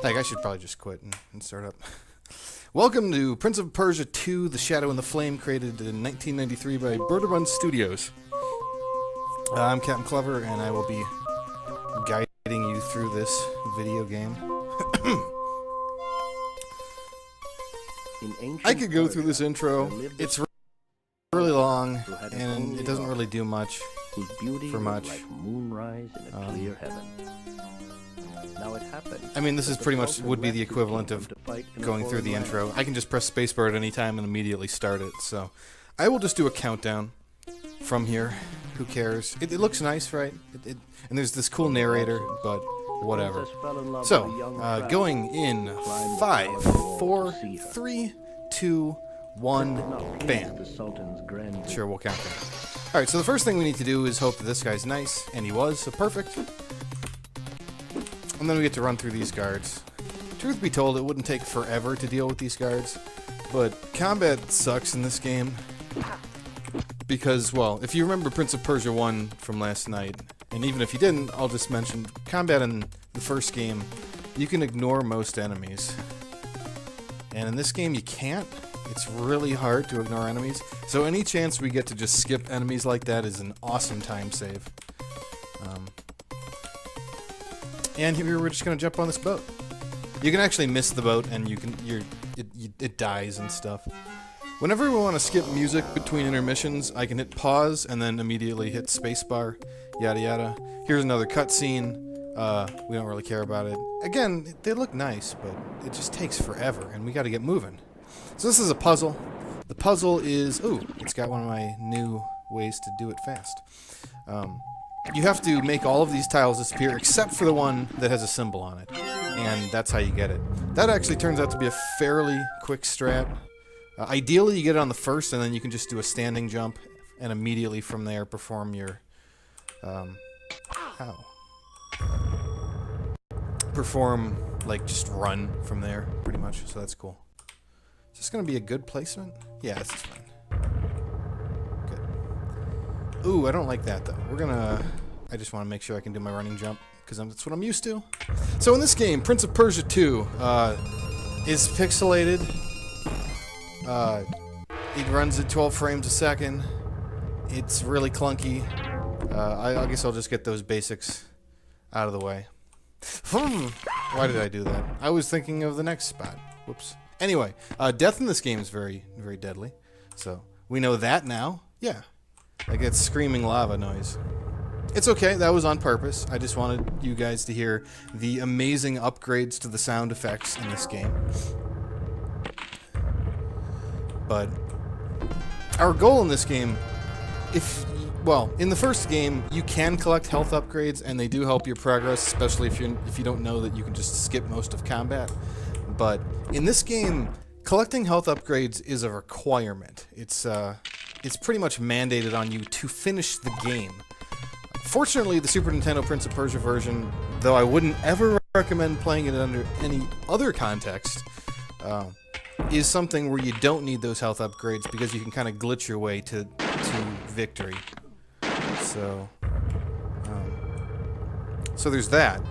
Like, I should probably just quit and start up. Welcome to Prince of Persia 2, The Shadow and the Flame, created in 1993 by PoPRuns Studios. I'm CapnClever, and I will be guiding you through this video game. I could go through this intro. It's really long, and it doesn't really do much for much. I mean, this is pretty much would be the equivalent of going through the intro. I can just press spacebar at any time and immediately start it. So I will just do a countdown from here. Who cares? It looks nice, right? And there's this cool narrator, but whatever. So, going in 5, 4, 3, 2, 1, bam. Sure, we'll count down. Alright, so the first thing we need to do is hope that this guy's nice, and he was, so perfect. And then we get to run through these guards. Truth be told, it wouldn't take forever to deal with these guards, but combat sucks in this game. Because, well, if you remember Prince of Persia 1 from last night, and even if you didn't, I'll just mention, combat in the first game, you can ignore most enemies. And in this game, you can't. It's really hard to ignore enemies. So any chance we get to just skip enemies like that is an awesome time save. And here we're just gonna jump on this boat. You can actually miss the boat, and it dies and stuff. Whenever we want to skip music between intermissions, I can hit pause and then immediately hit spacebar. Yada yada. Here's another cutscene. We don't really care about it. Again, they look nice, but it just takes forever, and we got to get moving. So this is a puzzle. The puzzle is it's got one of my new ways to do it fast. You have to make all of these tiles disappear except for the one that has a symbol on it. And that's how you get it. That actually turns out to be a fairly quick strat. Ideally, you get it on the first, and then you can just do a standing jump, and immediately from there perform your... Perform, like, just run from there, pretty much, so that's cool. Is this going to be a good placement? Yeah, this is fine. Ooh, I don't like that, though. I just want to make sure I can do my running jump, because that's what I'm used to. So in this game, Prince of Persia 2 is pixelated. It runs at 12 frames a second. It's really clunky. I guess I'll just get those basics out of the way. Why did I do that? I was thinking of the next spot. Whoops. Anyway, death in this game is very, very deadly. So, we know that now. Yeah. I get screaming lava noise. It's okay, that was on purpose. I just wanted you guys to hear the amazing upgrades to the sound effects in this game. But our goal in this game, in the first game, you can collect health upgrades, and they do help your progress, especially if you don't know that you can just skip most of combat. But in this game, collecting health upgrades is a requirement. It's pretty much mandated on you to finish the game. Fortunately, the Super Nintendo Prince of Persia version, though I wouldn't ever recommend playing it under any other context, is something where you don't need those health upgrades because you can kind of glitch your way to victory. So there's that.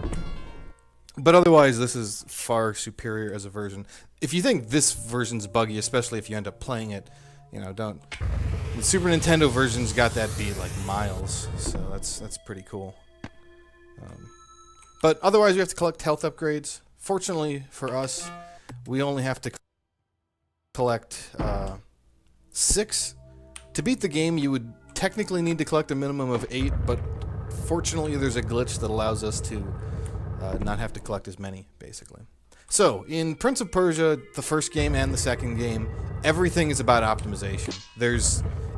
But otherwise, this is far superior as a version. If you think this version's buggy, especially if you end up playing it, don't. The Super Nintendo version's got that beat like miles, so that's pretty cool. But otherwise, we have to collect health upgrades. Fortunately for us, we only have to collect 6. To beat the game, you would technically need to collect a minimum of 8, but fortunately, there's a glitch that allows us to not have to collect as many, basically. So, in Prince of Persia, the first game and the second game, everything is about optimization.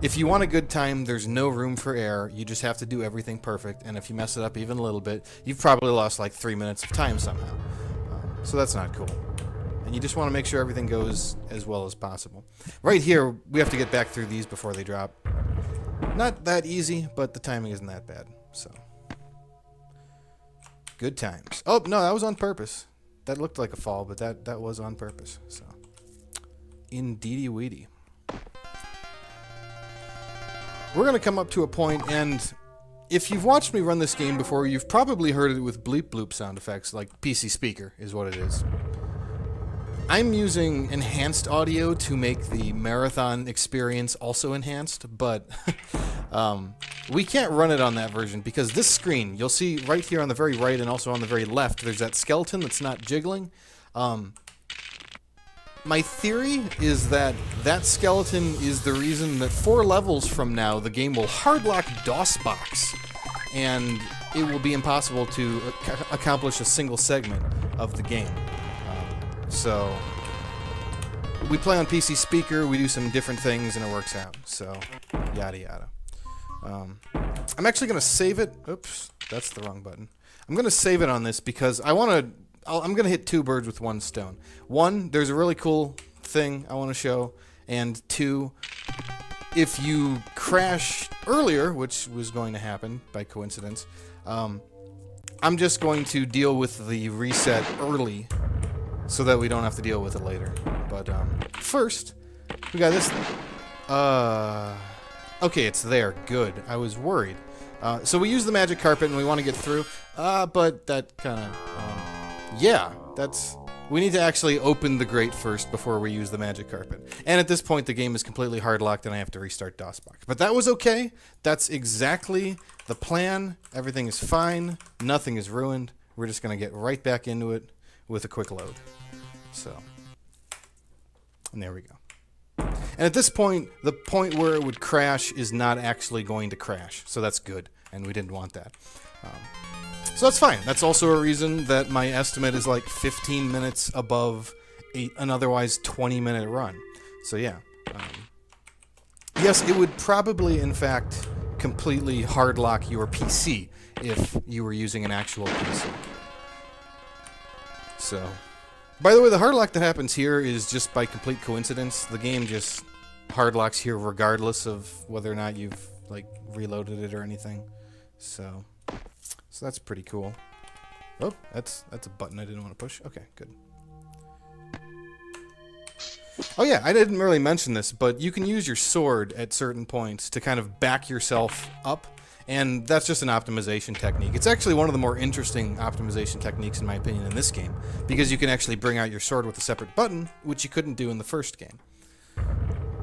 If you want a good time, there's no room for error. You just have to do everything perfect, and if you mess it up even a little bit, you've probably lost like 3 minutes of time somehow. So that's not cool. And you just want to make sure everything goes as well as possible. Right here, we have to get back through these before they drop. Not that easy, but the timing isn't that bad, so. Good times. Oh, no, that was on purpose. That looked like a fall, but that was on purpose, so. Indeedy weedy. We're going to come up to a point, and if you've watched me run this game before, you've probably heard it with bleep bloop sound effects, like PC speaker is what it is. I'm using enhanced audio to make the marathon experience also enhanced, but we can't run it on that version because this screen, you'll see right here on the very right and also on the very left, there's that skeleton that's not jiggling. My theory is that that skeleton is the reason that 4 levels from now the game will hardlock DOSBox, and it will be impossible to accomplish a single segment of the game. So we play on PC speaker, we do some different things, and it works out. So yada yada. I'm actually gonna save it. Oops, that's the wrong button. I'm gonna save it on this because I'm gonna hit 2 birds with 1 stone. 1, there's a really cool thing I want to show, and 2, if you crash earlier, which was going to happen by coincidence, I'm just going to deal with the reset early so that we don't have to deal with it later. But first, we got this. Okay, it's there. Good. I was worried. So we use the magic carpet and we want to get through, but that kind of. Yeah, we need to actually open the grate first before we use the magic carpet. And at this point, the game is completely hard-locked and I have to restart DOSBox. But that was okay. That's exactly the plan. Everything is fine. Nothing is ruined. We're just going to get right back into it with a quick load. So, and there we go. And at this point, the point where it would crash is not actually going to crash. So that's good, and we didn't want that. So that's fine. That's also a reason that my estimate is like 15 minutes above an otherwise 20-minute run. So yeah. Yes, it would probably, in fact, completely hard-lock your PC if you were using an actual PC. So, by the way, the hard lock that happens here is just by complete coincidence. The game just hard locks here regardless of whether or not you've like reloaded it or anything. So that's pretty cool. Oh, that's a button I didn't want to push. Okay, good. Oh yeah, I didn't really mention this, but you can use your sword at certain points to kind of back yourself up. And that's just an optimization technique. It's actually one of the more interesting optimization techniques, in my opinion, in this game, because you can actually bring out your sword with a separate button, which you couldn't do in the first game.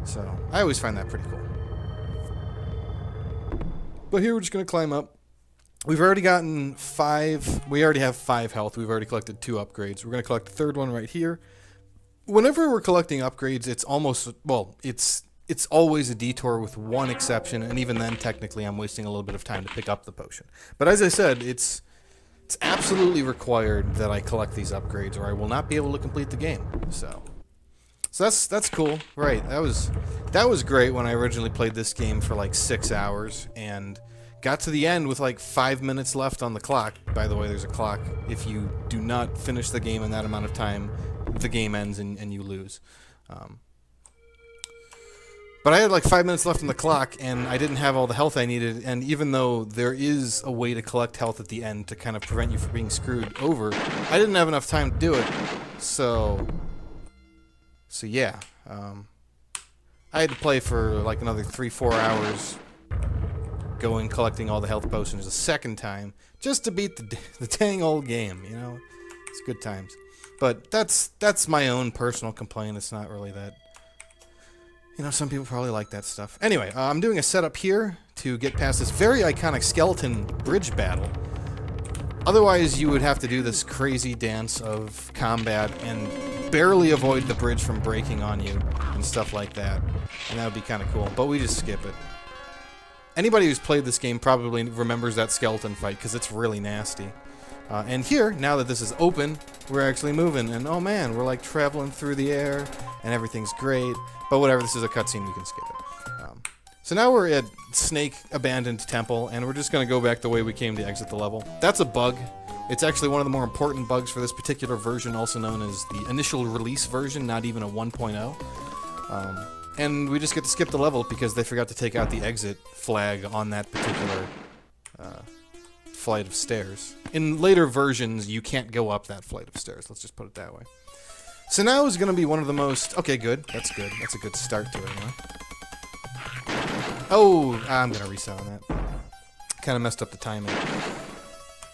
So, I always find that pretty cool. But here we're just going to climb up. We've already gotten 5... We already have 5 health. We've already collected 2 upgrades. We're going to collect the 3rd one right here. Whenever we're collecting upgrades, it's almost... Well, it's always a detour with one exception, and even then, technically, I'm wasting a little bit of time to pick up the potion. But as I said, it's absolutely required that I collect these upgrades, or I will not be able to complete the game. So that's cool. Right, that was great when I originally played this game for like 6 hours, and got to the end with like 5 minutes left on the clock. By the way, there's a clock. If you do not finish the game in that amount of time, the game ends and you lose. But I had like 5 minutes left on the clock, and I didn't have all the health I needed, and even though there is a way to collect health at the end to kind of prevent you from being screwed over, I didn't have enough time to do it. So yeah. I had to play for like another 3-4 hours going collecting all the health potions a second time just to beat the dang old game, you know? It's good times. But that's my own personal complaint. It's not really that... You know, some people probably like that stuff. Anyway, I'm doing a setup here to get past this very iconic skeleton bridge battle. Otherwise, you would have to do this crazy dance of combat and barely avoid the bridge from breaking on you and stuff like that. And that would be kind of cool, but we just skip it. Anybody who's played this game probably remembers that skeleton fight because it's really nasty. And here, now that this is open, we're actually moving, and oh man, we're like traveling through the air, and everything's great. But whatever, this is a cutscene, we can skip it. So now we're at Snake Abandoned Temple, and we're just going to go back the way we came to exit the level. That's a bug. It's actually one of the more important bugs for this particular version, also known as the initial release version, not even a 1.0. And we just get to skip the level because they forgot to take out the exit flag on that particular flight of stairs. In later versions, you can't go up that flight of stairs. Let's just put it that way. So now is going to be one of the most... Okay, good. That's good. That's a good start to it, anyway. Oh, I'm going to reset on that. Kind of messed up the timing.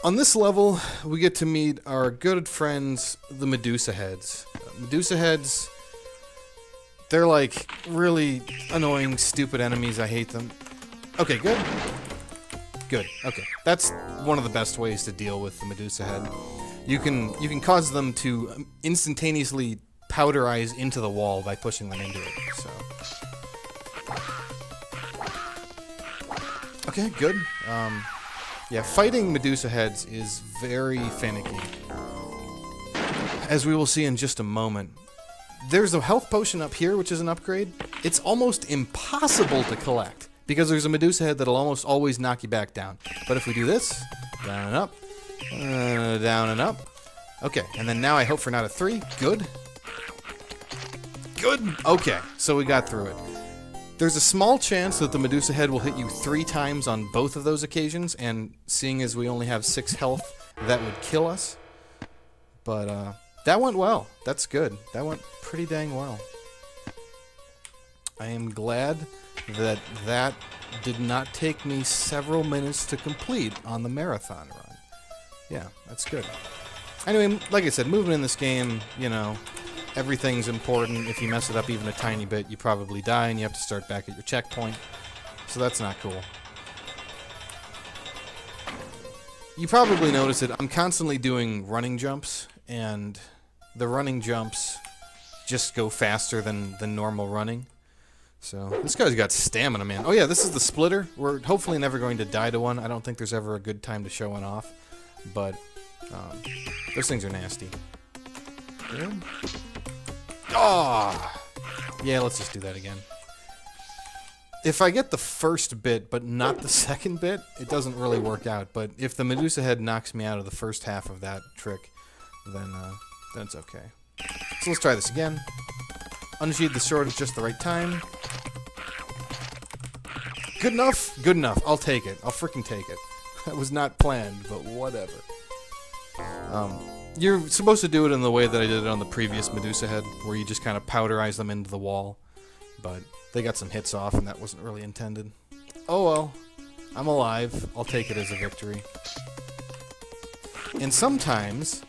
On this level, we get to meet our good friends, the Medusa Heads. Medusa Heads, they're like really annoying, stupid enemies. I hate them. Okay, good. Good. Okay, that's one of the best ways to deal with the Medusa Head. You can cause them to instantaneously powderize into the wall by pushing them into it. So. Okay, good. Yeah, fighting Medusa Heads is very finicky. As we will see in just a moment. There's a health potion up here, which is an upgrade. It's almost impossible to collect, because there's a Medusa Head that'll almost always knock you back down. But if we do this, down and up, down and up. Okay, and then now I hope for not a 3. Good. Good! Okay, so we got through it. There's a small chance that the Medusa Head will hit you 3 times on both of those occasions, and seeing as we only have 6 health, that would kill us. But, that went well. That's good. That went pretty dang well. I am glad that that did not take me several minutes to complete on the marathon run. Yeah, that's good. Anyway, like I said, moving in this game, you know, everything's important. If you mess it up even a tiny bit, you probably die and you have to start back at your checkpoint. So that's not cool. You probably notice it. I'm constantly doing running jumps, and the running jumps just go faster than normal running. So this guy's got stamina, man. Oh yeah, this is the splitter. We're hopefully never going to die to one. I don't think there's ever a good time to show one off. But those things are nasty. Good. Oh! Yeah, let's just do that again. If I get the first bit, but not the second bit, it doesn't really work out. But if the Medusa Head knocks me out of the first half of that trick, then it's okay. So let's try this again. Unsheathe the sword at just the right time. Good enough? Good enough. I'll take it. I'll freaking take it. That was not planned, but whatever. You're supposed to do it in the way that I did it on the previous Medusa Head, where you just kind of powderize them into the wall. But they got some hits off, and that wasn't really intended. Oh well. I'm alive. I'll take it as a victory. And sometimes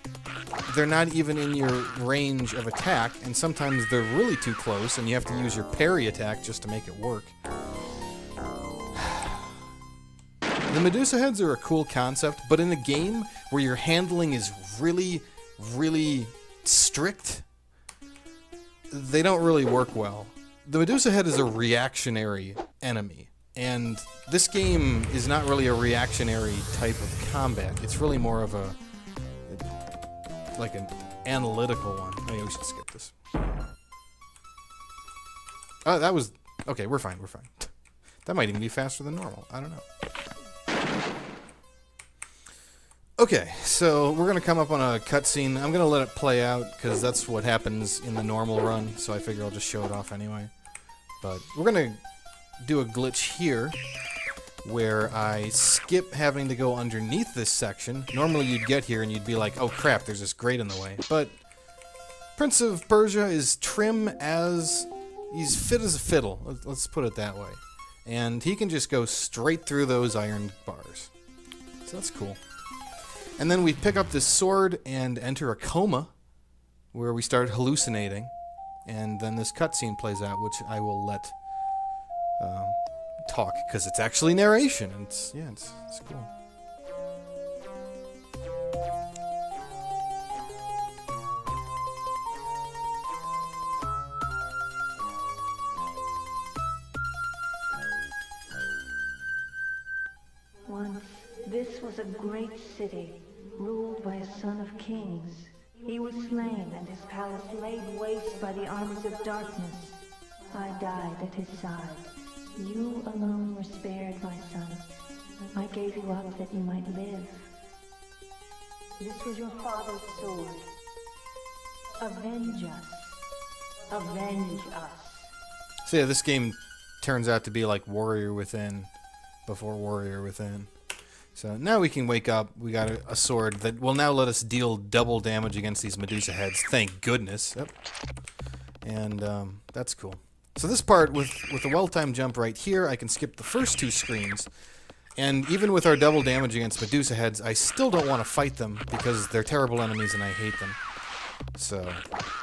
they're not even in your range of attack, and sometimes they're really too close, and you have to use your parry attack just to make it work. The Medusa Heads are a cool concept, but in a game where your handling is really, really strict, they don't really work well. The Medusa Head is a reactionary enemy, and this game is not really a reactionary type of combat. It's really more of a like an analytical one. Maybe we should skip this. Oh, that was... Okay, we're fine, we're fine. That might even be faster than normal. I don't know. Okay, so we're going to come up on a cutscene. I'm going to let it play out, because that's what happens in the normal run, so I figure I'll just show it off anyway. But we're going to do a glitch here, where I skip having to go underneath this section. Normally you'd get here and you'd be like, oh crap, there's this grate in the way. But Prince of Persia is trim as... he's fit as a fiddle, let's put it that way. And he can just go straight through those iron bars. So that's cool. And then we pick up this sword and enter a coma, where we start hallucinating. And then this cutscene plays out, which I will let talk, because it's actually narration, and it's cool. Once, this was a great city, ruled by a son of kings. He was slain, and his palace laid waste by the armies of darkness. I died at his side. You alone were spared, my son. I gave you up that you might live. This was your father's sword. Avenge us. Avenge us. So yeah, this game turns out to be like Warrior Within before Warrior Within. So now we can wake up. We got a sword that will now let us deal double damage against these Medusa Heads. Thank goodness. Yep. And that's cool. So this part, with a well-timed jump right here, I can skip the first 2 screens. And even with our double damage against Medusa heads, I still don't want to fight them because they're terrible enemies and I hate them. So,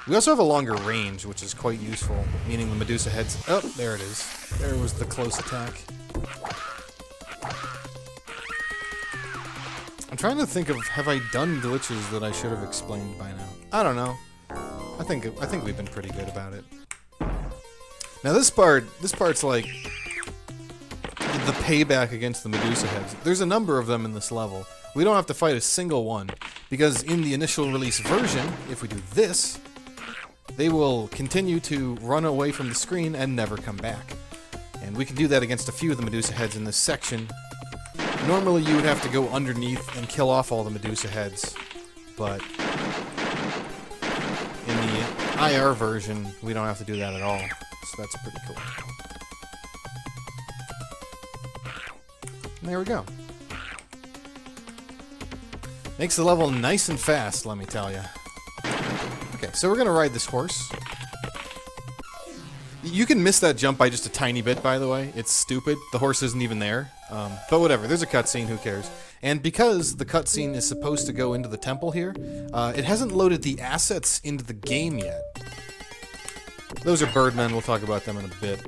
we also have a longer range, which is quite useful, meaning the Medusa heads... Oh, there it is. There was the close attack. I'm trying to think of, have I done glitches that I should have explained by now? I don't know. I think we've been pretty good about it. Now this part's like the payback against the Medusa heads. There's a number of them in this level. We don't have to fight a single one, because in the initial release version, if we do this, they will continue to run away from the screen and never come back. And we can do that against a few of the Medusa heads in this section. Normally you would have to go underneath and kill off all the Medusa heads, but in the IR version, we don't have to do that at all. So that's pretty cool. And there we go. Makes the level nice and fast, let me tell you. Okay, so we're gonna ride this horse. You can miss that jump by just a tiny bit, by the way. It's stupid. The horse isn't even there. But whatever, there's a cutscene, who cares? And because the cutscene is supposed to go into the temple here, it hasn't loaded the assets into the game yet. Those are birdmen, we'll talk about them in a bit.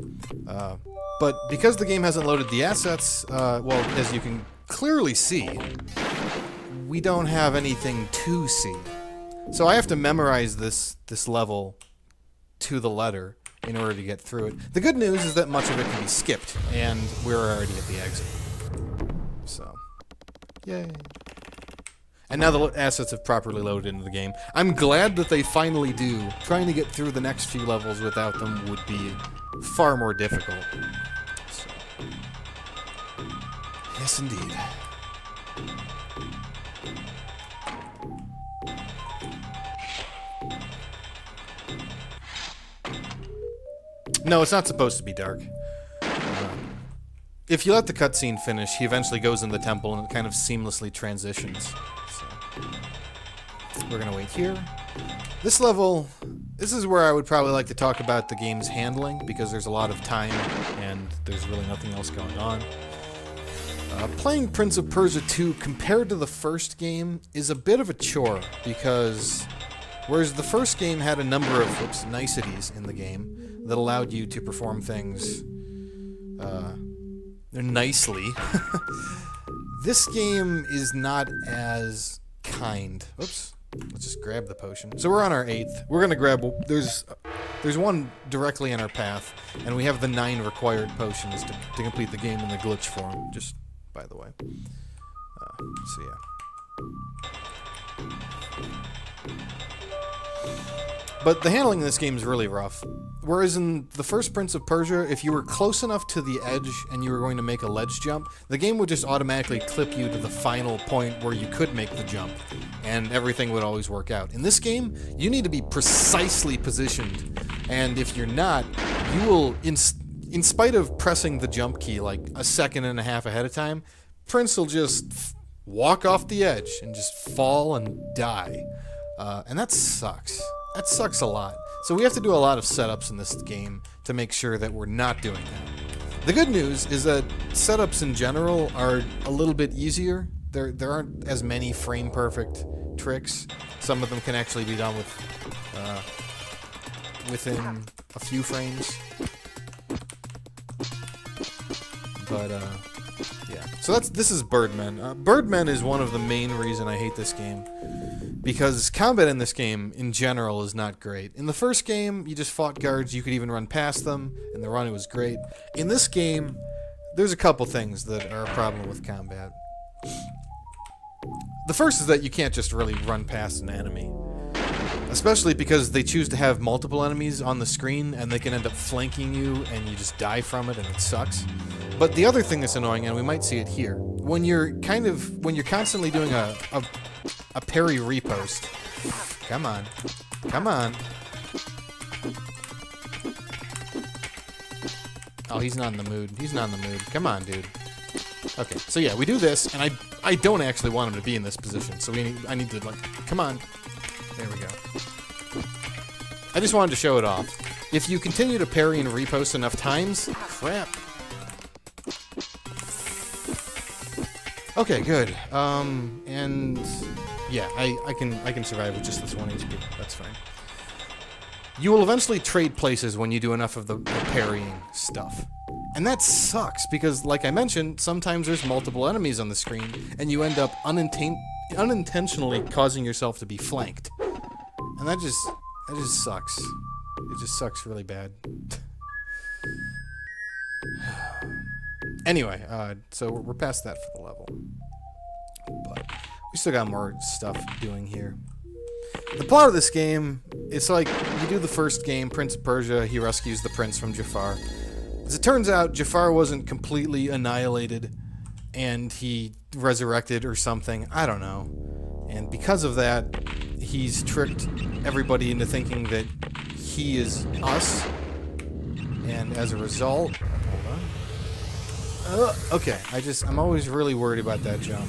But because the game hasn't loaded the assets, well, as you can clearly see, we don't have anything to see. So I have to memorize this level to the letter in order to get through it. The good news is that much of it can be skipped, and we're already at the exit. So, yay. And now the assets have properly loaded into the game. I'm glad that they finally do. Trying to get through the next few levels without them would be far more difficult. So. Yes, indeed. No, it's not supposed to be dark. If you let the cutscene finish, he eventually goes in the temple and it kind of seamlessly transitions. So, we're gonna wait here. This level, this is where I would probably like to talk about the game's handling, because there's a lot of time and there's really nothing else going on. Playing Prince of Persia 2 compared to the first game is a bit of a chore, because whereas the first game had a number of niceties in the game that allowed you to perform things nicely, this game is not as kind. Oops. Let's just grab the potion. So we're on our 8th. We're gonna grab... There's one directly in our path, and we have the 9 required potions to complete the game in the glitch form, just by the way. So yeah. But the handling in this game is really rough. Whereas in the first Prince of Persia, if you were close enough to the edge and you were going to make a ledge jump, the game would just automatically clip you to the final point where you could make the jump, and everything would always work out. In this game, you need to be precisely positioned, and if you're not, you will, in spite of pressing the jump key like a second and a half ahead of time, Prince will just walk off the edge and just fall and die. And that sucks. That sucks a lot. So we have to do a lot of setups in this game to make sure that we're not doing that. The good news is that setups in general are a little bit easier. There aren't as many frame perfect tricks. Some of them can actually be done with within a few frames. But yeah. So this is Birdmen. Birdmen is one of the main reasons I hate this game, because combat in this game, in general, is not great. In the first game, you just fought guards, you could even run past them, and the run was great. In this game, there's a couple things that are a problem with combat. The first is that you can't just really run past an enemy. Especially because they choose to have multiple enemies on the screen, and they can end up flanking you, and you just die from it, and it sucks. But the other thing that's annoying, and we might see it here, when you're constantly doing a parry repost. Come on. Come on. Oh, he's not in the mood. He's not in the mood. Come on, dude. Okay, so yeah, we do this, and I don't actually want him to be in this position, so I need to, like, come on. There we go. I just wanted to show it off. If you continue to parry and repost enough times... Crap. Okay, good. And yeah, I can survive with just this 1 HP. That's fine. You will eventually trade places when you do enough of the parrying stuff. And that sucks, because like I mentioned, sometimes there's multiple enemies on the screen, and you end up unintentionally causing yourself to be flanked. And that just sucks. It just sucks really bad. Anyway, so we're past that for the level. But we still got more stuff doing here. The plot of this game, it's like you do the first game, Prince of Persia, he rescues the prince from Jafar. As it turns out, Jafar wasn't completely annihilated, and he resurrected or something. I don't know. And because of that, he's tricked everybody into thinking that he is us. And as a result... Hold on. Okay, I'm always really worried about that jump.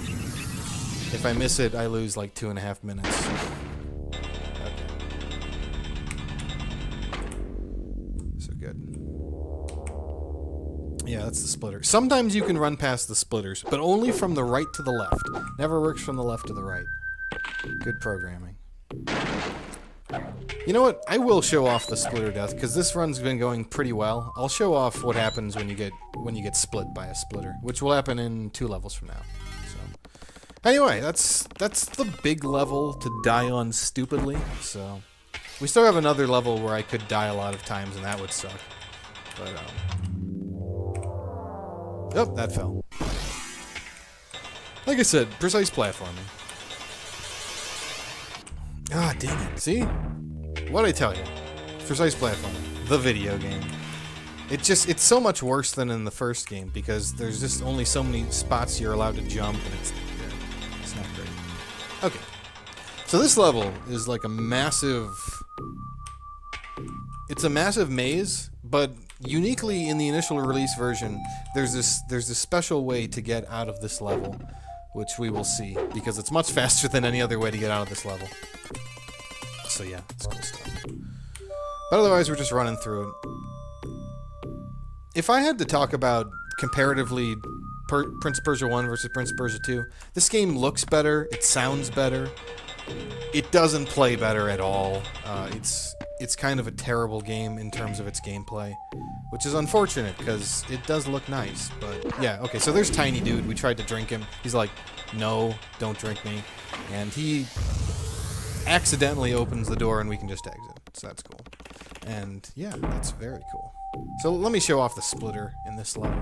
If I miss it, I lose like 2.5 minutes. Yeah, that's the splitter. Sometimes you can run past the splitters, but only from the right to the left. Never works from the left to the right. Good programming. You know what? I will show off the splitter death, because this run's been going pretty well. I'll show off what happens when you get split by a splitter, which will happen in 2 levels from now. So, anyway, that's the big level to die on stupidly. So, we still have another level where I could die a lot of times, and that would suck. But oh, that fell. Like I said, precise platforming. Ah, dang it. See? What'd I tell you? Precise platforming. The video game. It's so much worse than in the first game, because there's just only so many spots you're allowed to jump, and it's not great. Okay. So this level is like a massive... It's a massive maze, but uniquely in the initial release version, there's this special way to get out of this level, which we will see, because it's much faster than any other way to get out of this level. So yeah, it's cool stuff. But otherwise, we're just running through it. If I had to talk about comparatively Prince of Persia 1 versus Prince of Persia 2, this game looks better, it sounds better, it doesn't play better at all. It's kind of a terrible game in terms of its gameplay, which is unfortunate because it does look nice. But yeah, okay, so there's Tiny Dude. We tried to drink him. He's like, no, don't drink me. And he accidentally opens the door and we can just exit. So that's cool. And yeah, that's very cool. So let me show off the splitter in this level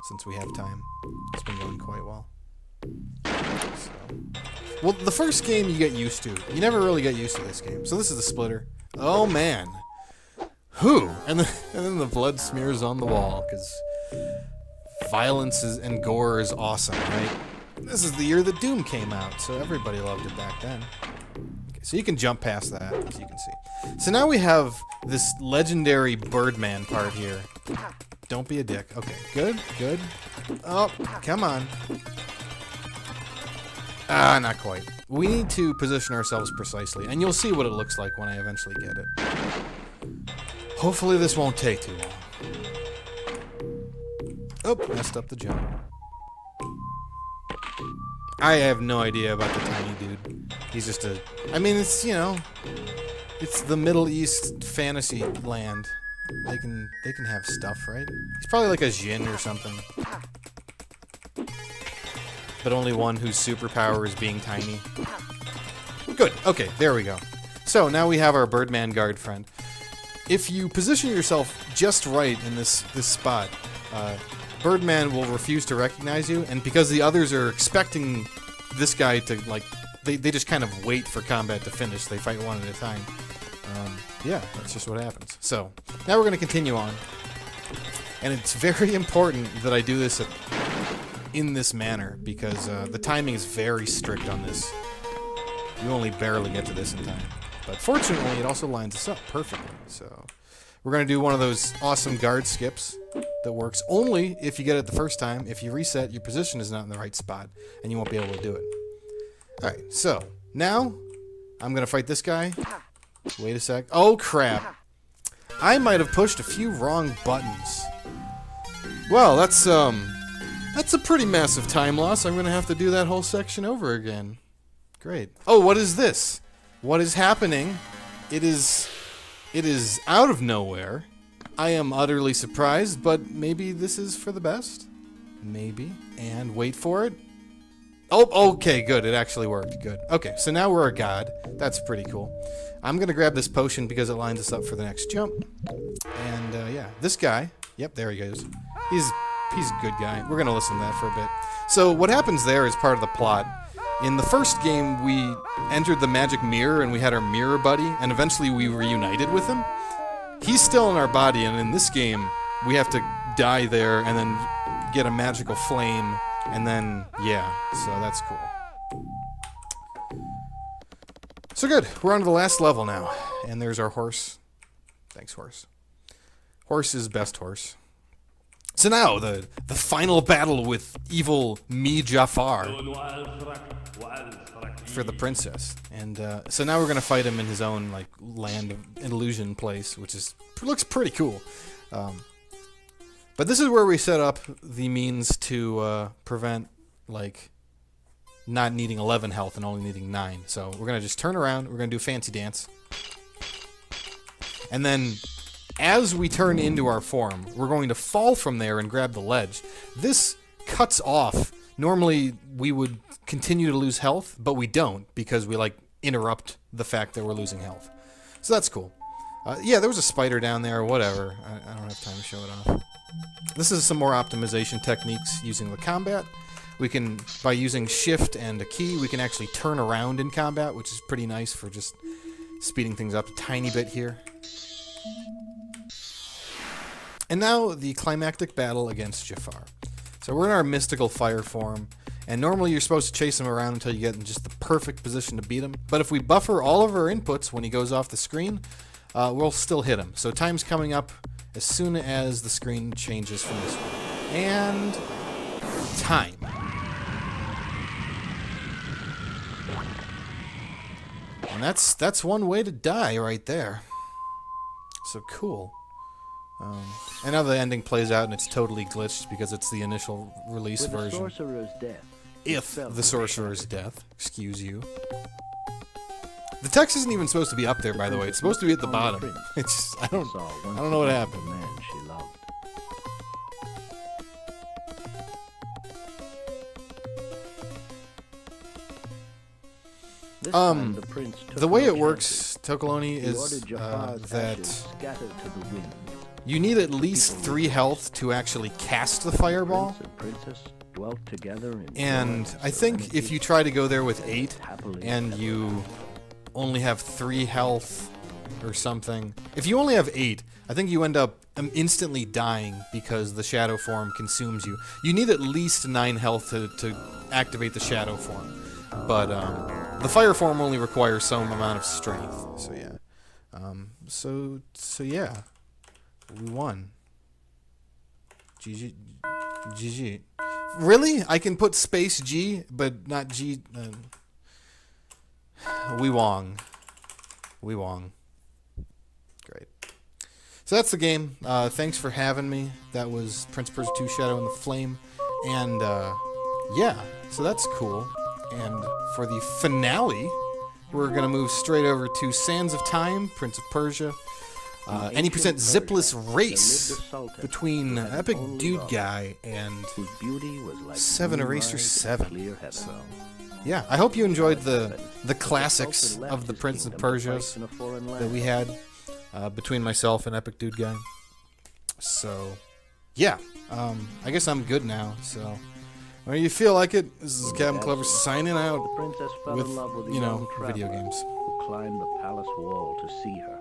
since we have time. It's been going quite well. So, well, the first game you get used to. You never really get used to this game. So this is the splitter. Oh man. Whew. And then the blood smears on the wall, because violence and gore is awesome, right? This is the year that Doom came out, so everybody loved it back then. Okay, so you can jump past that, as you can see. So now we have this legendary Birdman part here. Don't be a dick. Okay, good, good. Oh, come on. Ah, not quite. We need to position ourselves precisely, and you'll see what it looks like when I eventually get it. Hopefully this won't take too long. Oh, messed up the jump. I have no idea about the tiny dude. He's just a... I mean, it's, you know... It's the Middle East fantasy land. They can have stuff, right? He's probably like a djinn or something. But only one whose superpower is being tiny. Good. Okay, there we go. So now we have our Birdman guard friend. If you position yourself just right in this spot, Birdman will refuse to recognize you, and because the others are expecting this guy to, like, they just kind of wait for combat to finish. They fight one at a time. Yeah, that's just what happens. So now we're going to continue on, and it's very important that I do this in this manner, because the timing is very strict on this. You only barely get to this in time. But fortunately, it also lines us up perfectly. So we're going to do one of those awesome guard skips that works only if you get it the first time. If you reset, your position is not in the right spot, and you won't be able to do it. Alright, so now I'm going to fight this guy. Wait a sec. Oh, crap. I might have pushed a few wrong buttons. Well, that's That's a pretty massive time loss. I'm going to have to do that whole section over again. Great. Oh, what is this? What is happening? It is out of nowhere. I am utterly surprised, but maybe this is for the best. Maybe. And wait for it. Oh, okay, good. It actually worked. Good. Okay, so now we're a god. That's pretty cool. I'm going to grab this potion because it lines us up for the next jump. And, yeah, this guy. Yep, there he goes. He's a good guy. We're going to listen to that for a bit. So what happens there is part of the plot. In the first game, we entered the magic mirror, and we had our mirror buddy, and eventually we reunited with him. He's still in our body, and in this game, we have to die there and then get a magical flame, and then, yeah, so that's cool. So good, we're on to the last level now, and there's our horse. Thanks, horse. Horse is best horse. So now, the final battle with evil Mi Jafar for the princess. And so now we're going to fight him in his own like land of illusion place, which looks pretty cool. But this is where we set up the means to prevent like not needing 11 health and only needing 9. So we're going to just turn around, we're going to do a fancy dance. And then as we turn into our form, we're going to fall from there and grab the ledge. This cuts off. Normally, we would continue to lose health, but we don't because we, like, interrupt the fact that we're losing health. So that's cool. Yeah, there was a spider down there, whatever. I don't have time to show it off. This is some more optimization techniques using the combat. We can, by using shift and a key, we can actually turn around in combat, which is pretty nice for just speeding things up a tiny bit here. And now, the climactic battle against Jafar. So we're in our mystical fire form, and normally you're supposed to chase him around until you get in just the perfect position to beat him. But if we buffer all of our inputs when he goes off the screen, we'll still hit him. So time's coming up as soon as the screen changes from this one. And time. And that's one way to die right there. So cool. And now the ending plays out and it's totally glitched because it's the initial release version. The sorcerer's death. If the sorcerer's death, excuse you. The text isn't even supposed to be up there, by the way. It's supposed to be at the bottom. It's just, I don't know what happened. The man she loved. This time the prince took the way no it works, Tokoloni, chances. He is ordered Jafar's that ashes scattered to the wind. you need at least 3 health to actually cast the fireball. Prince and princess dwelt together in And joy, I think serenity, if you try to go there with 8 happily and ever you only have 3 health or something, if you only have 8, I think you end up instantly dying because the shadow form consumes you. You need at least 9 health to activate the shadow form, but the fire form only requires some amount of strength. So yeah, so yeah, we won. GG. Really? I can put space G, but not G. We won. Great. So that's the game. Thanks for having me. That was Prince Persia 2 Shadow in the Flame. And, yeah, so that's cool. And for the finale, we're going to move straight over to Sands of Time, Prince of Persia. Any percent zipless race between Epic Dude Guy and whose beauty was like 7 Eraser moonlight 7. in clear heaven. So, yeah, I hope you enjoyed the classics of the Prince of Persias that we had between myself and Epic Dude Guy. So, yeah, I guess I'm good now. So, when you feel like it, this is CapnClever signing The out princess fell with, in love with a you know, young traveler video games. who climbed the palace wall to see her.